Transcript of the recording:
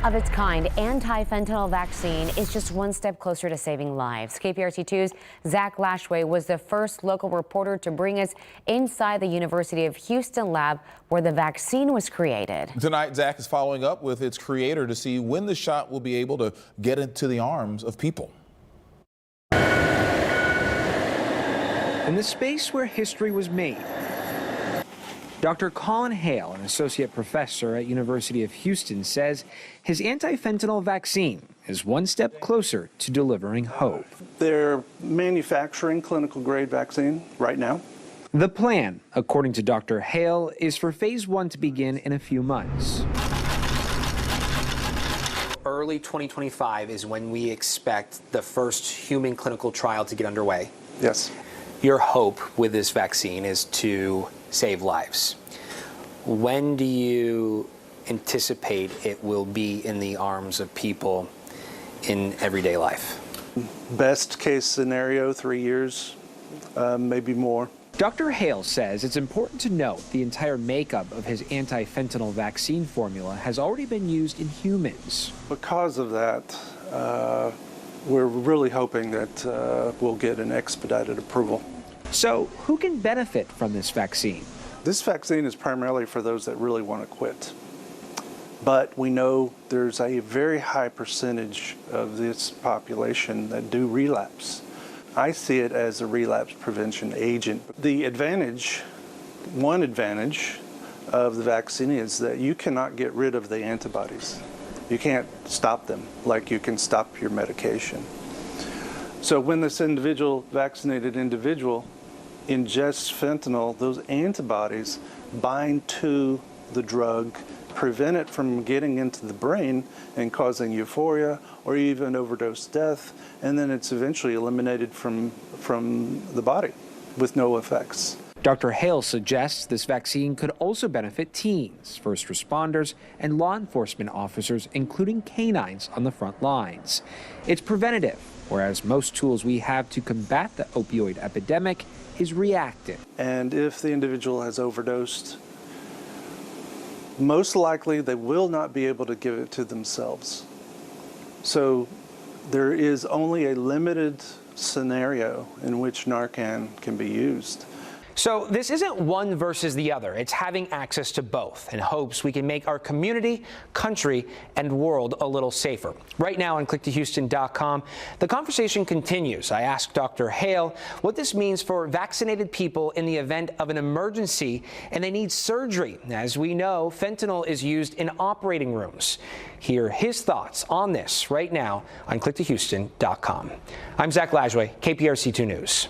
of its kind anti-fentanyl vaccine is just one step closer to saving lives. KPRC2's Zach Lashway was the first local reporter to bring us inside the University of Houston lab where the vaccine was created. Tonight, Zach is following up with its creator to see when the shot will be able to get into the arms of people. In the space where history was made, Dr. Colin Hale, an associate professor at University of Houston, says his anti-fentanyl vaccine is one step closer to delivering hope. They're manufacturing clinical grade vaccine right now. The plan, according to Dr. Hale, is for phase 1 to begin in a few months. Early 2025 is when we expect the first human clinical trial to get underway. Yes. Your hope with this vaccine is to save lives. When do you anticipate it will be in the arms of people in everyday life? Best case scenario, 3 years, maybe more. Dr. Hale says it's important to note the entire makeup of his anti-fentanyl vaccine formula has already been used in humans. Because of that, we're really hoping that we'll get an expedited approval. So who can benefit from this vaccine? This vaccine is primarily for those that really want to quit. But we know there's a very high percentage of this population that do relapse. I see it as a relapse prevention agent. The advantage, one advantage of the vaccine is that you cannot get rid of the antibodies. You can't stop them like you can stop your medication. So when this vaccinated individual ingests fentanyl, those antibodies bind to the drug, prevent it from getting into the brain and causing euphoria or even overdose death, and then it's eventually eliminated from the body with no effects. Dr. Hale suggests this vaccine could also benefit teens, first responders, and law enforcement officers, including canines on the front lines. It's preventative, whereas most tools we have to combat the opioid epidemic is reactive. And if the individual has overdosed, most likely they will not be able to give it to themselves. So there is only a limited scenario in which Narcan can be used. So this isn't one versus the other. It's having access to both in hopes we can make our community, country, and world a little safer. Right now on clicktohouston.com, the conversation continues. I asked Dr. Hale what this means for vaccinated people in the event of an emergency and they need surgery. As we know, fentanyl is used in operating rooms. Hear his thoughts on this right now on clicktohouston.com. I'm Zach Lashway, KPRC2 News.